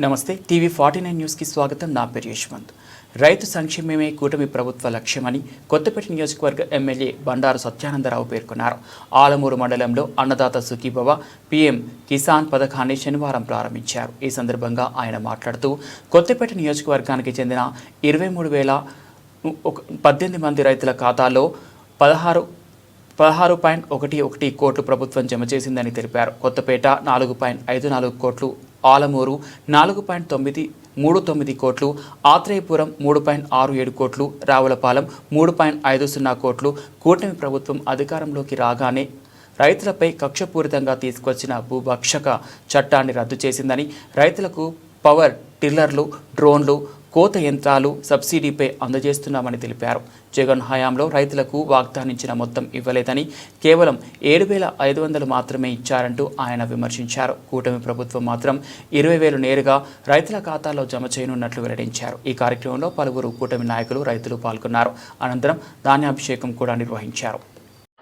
నమస్తే TV 49 news కి స్వాగతం. నా పేరు యశ్వంత్. రైతు సంక్షేమమే కూటమి ప్రభుత్వ లక్ష్యమని కొత్తపేట నియోజకవర్గ ఎమ్మెల్యే బండారు సత్యానందరావు పేర్కొన్నారు. ఆలమూరు మండలంలో అన్నదాత సుఖీభవ పీఎం కిసాన్ పథకాన్ని శనివారం ప్రారంభించారు. ఈ సందర్భంగా ఆయన మాట్లాడుతూ కొత్తపేట నియోజకవర్గానికి చెందిన 23,018 మంది రైతుల ఖాతాలో 16.11 కోట్లు ప్రభుత్వం జమ చేసిందని తెలిపారు. కొత్తపేట 4.54 కోట్లు, ఆలమూరు 4.39 కోట్లు, ఆత్రేయపురం 3.67 కోట్లు, రావులపాలెం 3.50 కోట్లు. కూటమి ప్రభుత్వం అధికారంలోకి రాగానే రైతులపై కక్షపూరితంగా తీసుకొచ్చిన భూభక్షక చట్టాన్ని రద్దు చేసిందని, రైతులకు పవర్ టిల్లర్లు, డ్రోన్లు, కోత యంత్రాలు సబ్సిడీపై అందజేస్తున్నామని తెలిపారు. జగన్ హయాంలో రైతులకు వాగ్దానించిన మొత్తం ఇవ్వలేదని, కేవలం 7,500 మాత్రమే ఇచ్చారంటూ ఆయన విమర్శించారు. కూటమి ప్రభుత్వం మాత్రం 20,000 నేరుగా రైతుల ఖాతాలో జమ చేయనున్నట్లు వెల్లడించారు. ఈ కార్యక్రమంలో పలువురు కూటమి నాయకులు, రైతులు పాల్గొన్నారు. అనంతరం ధాన్యాభిషేకం కూడా నిర్వహించారు.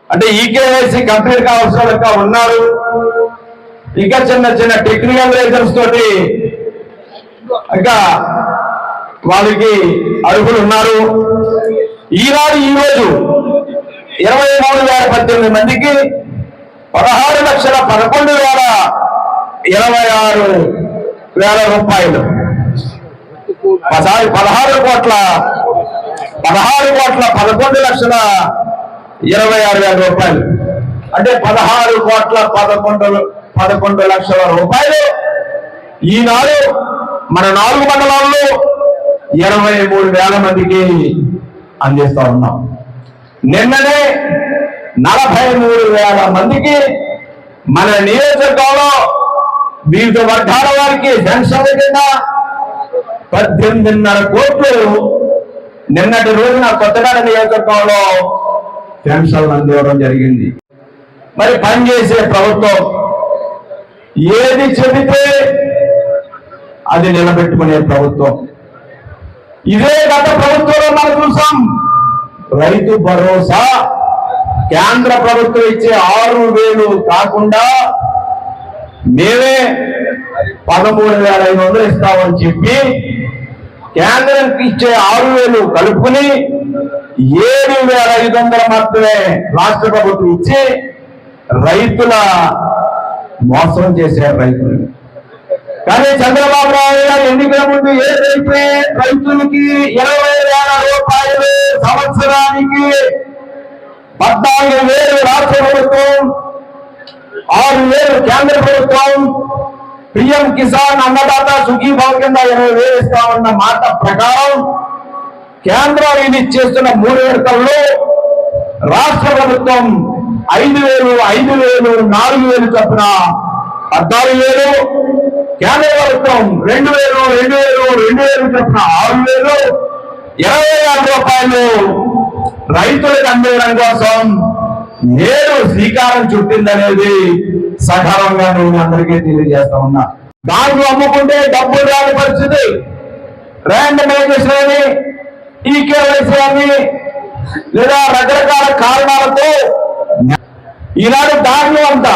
అంటే ఈకేవైసీ కంప్లీట్ కావాల్సిన ఉన్నారు. ఇంకా చిన్న చిన్న టెక్నికల్ రీజన్స్ తోటి ఇంకా వాళ్ళకి అర్హులు ఉన్నారు. ఈరోజు 23,018 మందికి 16,11,26,000 రూపాయలు, 16,11,26,000 రూపాయలు, అంటే 16,11,11,00,000 రూపాయలు ఈనాడు మన 4 మండలాల్లో 23,000 మందికి అందిస్తా ఉన్నాం. నిన్ననే 43,000 మందికి మన నియోజకవర్గంలో వివిధ వర్గాల వారికి పెన్షన్ల కింద 18.5 కోట్లు నిన్నటి రోజున కొత్తపేట నియోజకవర్గంలో పెన్షన్లు అందివ్వడం జరిగింది. మరి పనిచేసే ప్రభుత్వం ఏది చెబితే అది నిలబెట్టుకునే ప్రభుత్వం. ఇదే గత ప్రభుత్వంలో మనం చూసాం. రైతు భరోసా కేంద్ర ప్రభుత్వం ఇచ్చే 6,000 కాకుండా మేమే 13,500 ఇస్తామని చెప్పి కేంద్రం ఇచ్చే 6,000 కలుపుకుని 7,500 మాత్రమే రాష్ట్ర ప్రభుత్వం ఇచ్చి రైతుల మోసం చేశారు రైతులు. కానీ చంద్రబాబు నాయుడు గారు ఎన్నికల ముందు ఏదైతే రైతులకి 20,000 రూపాయలు సంవత్సరానికి, 14,000 రాష్ట్ర ప్రభుత్వం, 6,000 కేంద్ర ప్రభుత్వం, పీఎం కిసాన్ అన్నదాత సుఖీభవ కింద 20,000 ఇస్తామన్న మాట ప్రకారం కేంద్రం రిలీజ్ చేస్తున్న 3 విడతల్లో రాష్ట్ర ప్రభుత్వం 5,000, 4,000 చొప్పున 14,000, కేంద్ర ప్రభుత్వం 2,000 చొప్పున 6,000, 20,000 రూపాయలు రైతులకు అందించడం కోసం నేడు శ్రీకారం చుట్టిందనేది సగర్వంగా నేను అందరికీ తెలియజేస్తా ఉన్నా. దాంట్లో అమ్ముకుంటే డబ్బులు రాని పరిస్థితి, ర్యాండమైజేషన్ అని, ఈకేవైసీ అని, లేదా రకరకాల కారణాలతో ఈనాడు ధాన్యం అంతా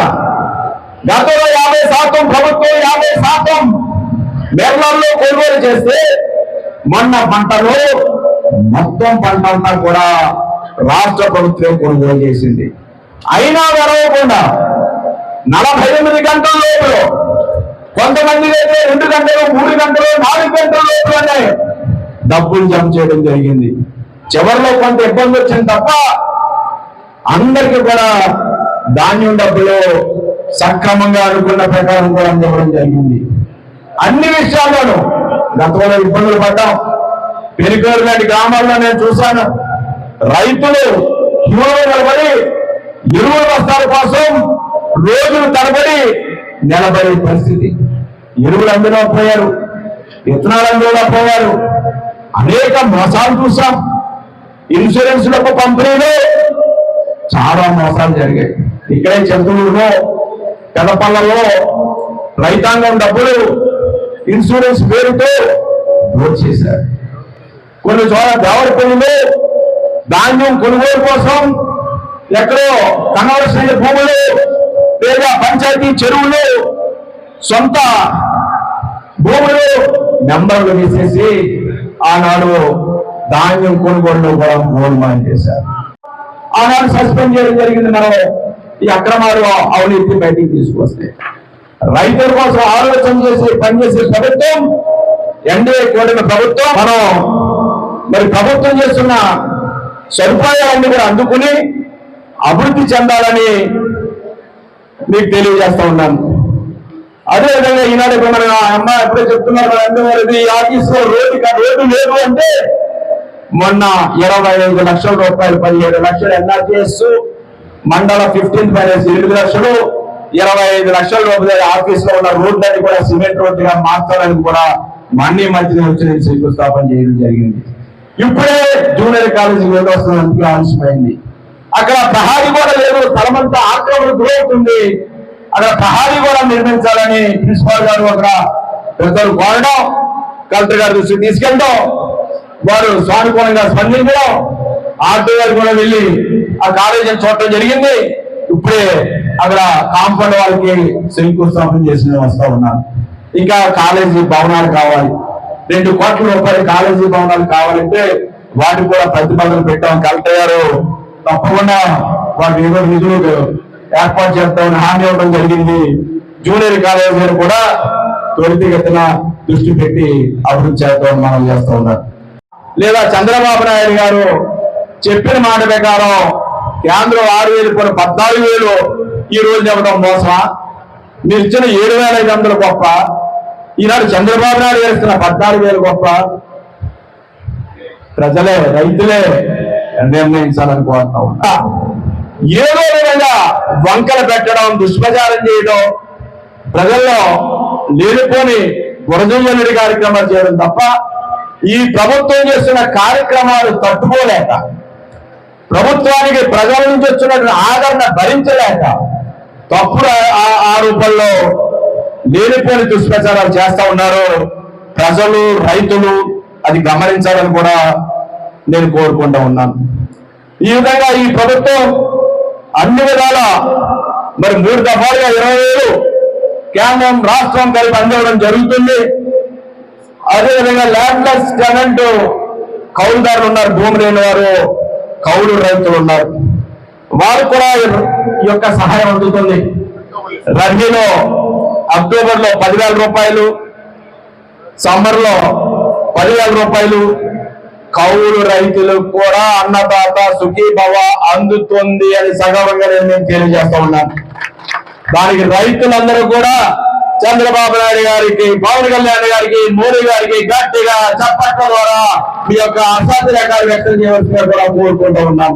గతంలో 50% ప్రభుత్వం 50% మేళల్లో కొనుగోలు చేస్తే మొన్న పంటలో మొత్తం పంట అంతా కూడా రాష్ట్ర ప్రభుత్వం కొనుగోలు చేసింది. అయినా గడవకుండా 48 గంటల లోపల, కొంతమంది అయితే 2 గంటలు, 3 గంటలు, 4 గంటల లోపలనే డబ్బులు జమ చేయడం జరిగింది. చివరిలో కొంత ఇబ్బంది వచ్చింది తప్ప అందరికీ కూడా ధాన్యం డబ్బులు సక్రమంగా అనుకున్న ప్రకారం కూడా అందడం జరిగింది. అన్ని విషయాల్లోనూ గతంలో ఇబ్బందులు పడ్డాం. పెరికూరు లాంటి గ్రామాల్లో నేను చూశాను. రైతులు క్యూలో నిలబడి ఎరువుల బస్తాల కోసం రోజులు తరబడి నిలబడే పరిస్థితి. ఎరువులు అందకపోయారు, విత్తనాలు అందకపోయారు, అనేక మోసాలు చూసాం. ఇన్సూరెన్స్లకు పంపిణీలో చాలా మోసాలు జరిగాయి. ఇక్కడే చంద్రూరులో, పెదపల్లలో రైతాంగం డబ్బులు ఇన్సూరెన్స్ పేరుతో దోచేశారు చేశారు. కొన్ని చోట్ల దేవరపల్లిలో ధాన్యం కొనుగోలు కోసం ఎక్కడో కన్వర్షన్ భూములు లేదా పంచాయతీ చెరువులు సొంత భూములు నెంబర్లు తీసేసి ఆనాడు ధాన్యం కొనుగోలు కూడా గోల్మాల్ చేశారు. ఆనాడు సస్పెండ్ చేయడం జరిగింది. మనం ఈ అక్రమాలు అవినీతి బయటికి తీసుకొస్తే రైతుల కోసం ఆలోచన చేసి పనిచేసే ప్రభుత్వం ఎన్డీఏ కూడిన ప్రభుత్వం. మనం మరి ప్రభుత్వం చేస్తున్న సదుపాయాలన్నీ కూడా అందుకుని అభివృద్ధి చెందాలని మీకు తెలియజేస్తా ఉన్నాను. అదేవిధంగా ఈనాడు ఇప్పుడు మన అమ్మాయి ఎప్పుడే చెప్తున్నారు ఈ ఆఫీసులో రోడ్డు లేదు అంటే మొన్న 25 లక్షల రూపాయలు 17 లక్షలు ఎన్ఆర్జీఎస్ మండల 15th ఫైనాన్స్ 8 లక్షలు 25 లక్షల రూపాయలు ఆఫీసులో ఉన్న రోడ్లని కూడా సిమెంట్ రోడ్డుగా మార్చాలని కూడా మన్నీ మంత్రి వచ్చి శంకుస్థాపన చేయడం జరిగింది. ఇప్పుడే జూనియర్ కాలేజీ వెళ్ళొస్తున్నందుకు ఆలస్యమైంది. అక్కడ ప్రహారీ కూడా లేదు, స్థలమంతా ఆక్రమణ గురవుతుంది. అక్కడ ప్రహారీ కూడా నిర్మించాలని ప్రిన్సిపాల్ గారు అక్కడ పెద్దలు కోరడం, కలెక్టర్ గారి దృష్టికి తీసుకెళ్ళడం, వారు సానుకూలంగా స్పందించడం, ఆర్టీ గారు కూడా వెళ్ళి ఆ కాలేజీని చూడటం జరిగింది. ఇప్పుడే అక్కడ కాంపౌండ్ వాళ్ళకి శంకుస్థాపన చేసిన వస్తా ఉన్నారు. ఇంకా కాలేజీ భవనాలు కావాలి, 2 కోట్ల రూపాయల కాలేజీ భవనాలు కావాలంటే వాటికి కూడా ప్రతిపాదన పెట్టాం. కలెక్టర్ గారు తప్పకుండా వాటి ఏదో నిధులు ఏర్పాటు చేస్తామని హామీ ఇవ్వడం జరిగింది. జూనియర్ కాలేజీలు కూడా త్వరితగతిన దృష్టి పెట్టి అభివృద్ధి చేస్తామని మనం చేస్తూ ఉన్నారు. లేదా చంద్రబాబు నాయుడు గారు చెప్పిన మాట ప్రకారం కేంద్రం 6,000 కూడా 14,000 ఈ రోజు చెప్పడం మోసమా? మీరు ఇచ్చిన 7,500 గొప్ప, ఈనాడు చంద్రబాబు నాయుడు గారు ఇస్తున్న 14,000 గొప్ప? ప్రజలే రైతులే నిర్ణయించాలని కోరుతా ఉన్నా. ఏదో విధంగా వంకలు పెట్టడం, దుష్ప్రచారం చేయడం, ప్రజల్లో లేనిపోని వరదూయనుడి కార్యక్రమాలు చేయడం తప్ప ఈ ప్రభుత్వం చేస్తున్న కార్యక్రమాలు తట్టుకోలేక, ప్రభుత్వానికి ప్రజల నుంచి వచ్చినటువంటి ఆదరణ భరించలేక తప్పుడు ఆరోపణలో లేనిపోని దుష్ప్రచారాలు చేస్తా ఉన్నారు. ప్రజలు రైతులు అది గమనించాలని కూడా నేను కోరుకుంటా ఉన్నాను. ఈ విధంగా ఈ ప్రభుత్వం అన్ని విధాల మరి 3 దఫాలుగా 20,000 కేంద్రం రాష్ట్రం కలిపి అందివ్వడం జరుగుతుంది. అదేవిధంగా ల్యాండ్లెస్ టెనెంట్ కౌలుదారులు ఉన్నారు, భూమి లేని వారు కౌలు రైతులు ఉన్నారు, వారు కూడా ఈ యొక్క సహాయం అందుతుంది. రబీలో అక్టోబర్లో 10,000 రూపాయలు, సమ్మర్లో 10,000 రూపాయలు కౌలు రైతులకు కూడా అన్నదాత సుఖీభవ అందుతుంది అని సగర్వంగా నేను తెలియజేస్తా ఉన్నాను. దానికి రైతులందరూ కూడా చంద్రబాబు నాయుడు గారికి, పవన్ కళ్యాణ్ గారికి, మోడీ గారికి గట్టిగా చప్పట్ల ద్వారా మీ యొక్క అసాధ్య రకాలు వ్యక్తం చేయవలసిందిగా కూడా కోరుకుంటూ ఉన్నాం.